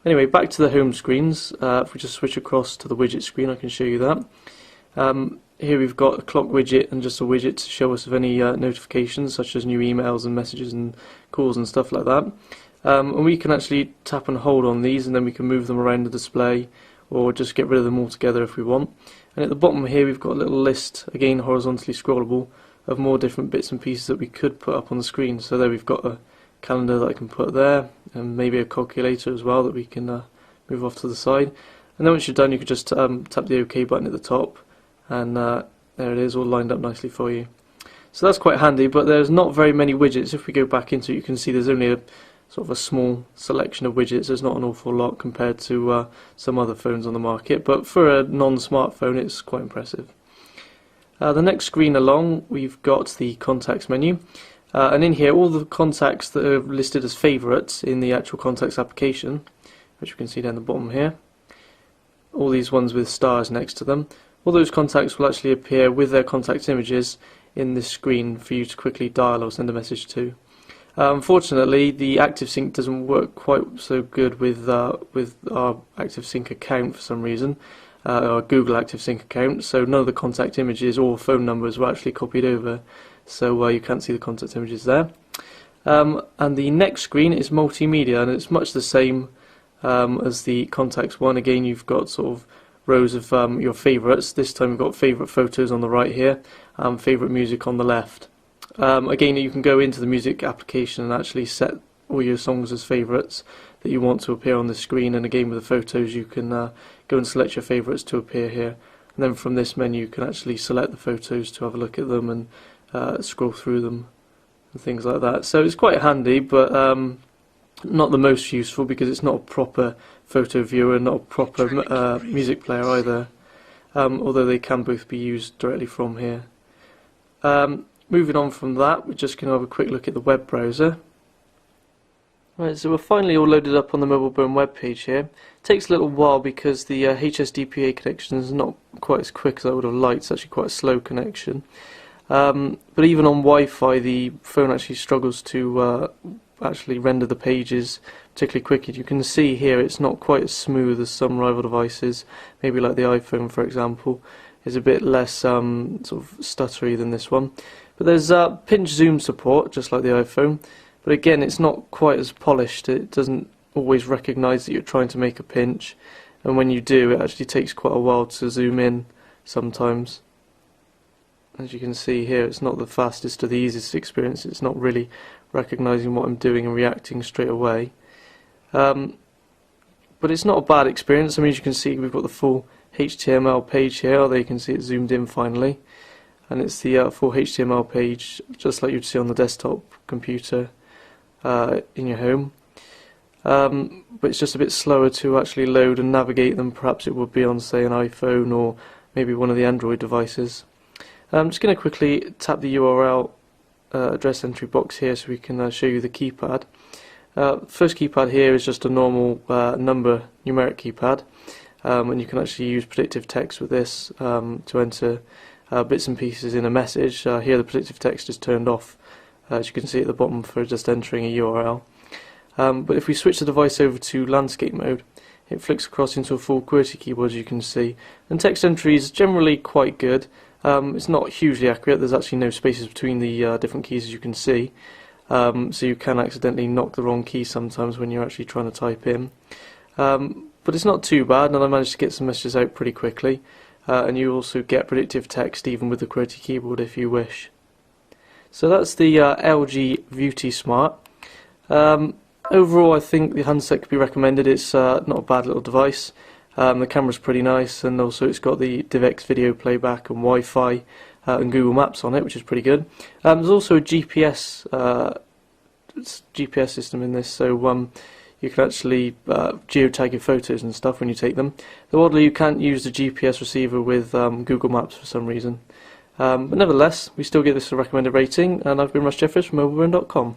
Anyway, back to the home screens. If we just switch across to the widget screen, I can show you that. Here we've got a clock widget and just a widget to show us of any notifications, such as new emails and messages and calls and stuff like that. And we can actually tap and hold on these, and then we can move them around the display or just get rid of them altogether if we want. And at the bottom here we've got a little list, again horizontally scrollable, of more different bits and pieces that we could put up on the screen. So there we've got a calendar that I can put there, and maybe a calculator as well that we can move off to the side. And then once you're done, you could just tap the OK button at the top, and there it is, all lined up nicely for you. So that's quite handy, but there's not very many widgets. If we go back into it, you can see there's only a sort of a small selection of widgets. There's not an awful lot compared to some other phones on the market, but for a non-smartphone it's quite impressive. The next screen along, we've got the contacts menu, and in here all the contacts that are listed as favourites in the actual contacts application, which you can see down the bottom here, all these ones with stars next to them, all those contacts will actually appear with their contact images in this screen for you to quickly dial or send a message to. Unfortunately, the ActiveSync doesn't work quite so good with our ActiveSync account for some reason, our Google ActiveSync account, so none of the contact images or phone numbers were actually copied over, so you can't see the contact images there. And the next screen is multimedia, and it's much the same as the contacts one. Again, you've got sort of rows of your favourites. This time we've got favourite photos on the right here, and favourite music on the left. Again, you can go into the music application and actually set all your songs as favourites that you want to appear on the screen, and again with the photos you can go and select your favourites to appear here, and then from this menu you can actually select the photos to have a look at them and scroll through them and things like that. So it's quite handy, but not the most useful because it's not a proper photo viewer, not a proper music player either, although they can both be used directly from here. Moving on from that, we're just going to have a quick look at the web browser. Right, so we're finally all loaded up on the MobileBone web page here. It takes a little while because the HSDPA connection is not quite as quick as I would have liked. It's actually quite a slow connection. But even on Wi-Fi, the phone actually struggles to actually render the pages particularly quickly. You can see here it's not quite as smooth as some rival devices, maybe like the iPhone for example. Is a bit less sort of stuttery than this one. But there's pinch zoom support, just like the iPhone, but again it's not quite as polished. It doesn't always recognise that you're trying to make a pinch, and when you do it actually takes quite a while to zoom in sometimes. As you can see here, it's not the fastest or the easiest experience. It's not really recognising what I'm doing and reacting straight away. But it's not a bad experience. I mean, as you can see, we've got the full HTML page here. There you can see it zoomed in finally, and it's the full HTML page just like you'd see on the desktop computer in your home, but it's just a bit slower to actually load and navigate than perhaps it would be on, say, an iPhone or maybe one of the Android devices. I'm just going to quickly tap the URL address entry box here so we can show you the keypad. First keypad here is just a normal numeric keypad. And you can actually use predictive text with this to enter bits and pieces in a message. Here the predictive text is turned off, as you can see at the bottom, for just entering a URL. But if we switch the device over to landscape mode, it flicks across into a full QWERTY keyboard, as you can see. And text entry is generally quite good. It's not hugely accurate. There's actually no spaces between the different keys, as you can see. So you can accidentally knock the wrong key sometimes when you're actually trying to type in. But it's not too bad, and I managed to get some messages out pretty quickly. And you also get predictive text even with the QWERTY keyboard if you wish. So that's the LG Vuity Smart. Overall, I think the handset could be recommended. It's not a bad little device. The camera's pretty nice, and also it's got the DivX video playback and Wi-Fi and Google Maps on it, which is pretty good. There's also a GPS system in this, so you can actually geotag your photos and stuff when you take them. Though oddly, you can't use the GPS receiver with Google Maps for some reason. But nevertheless, we still give this a recommended rating, and I've been Russ Jeffers from MobileBone.com.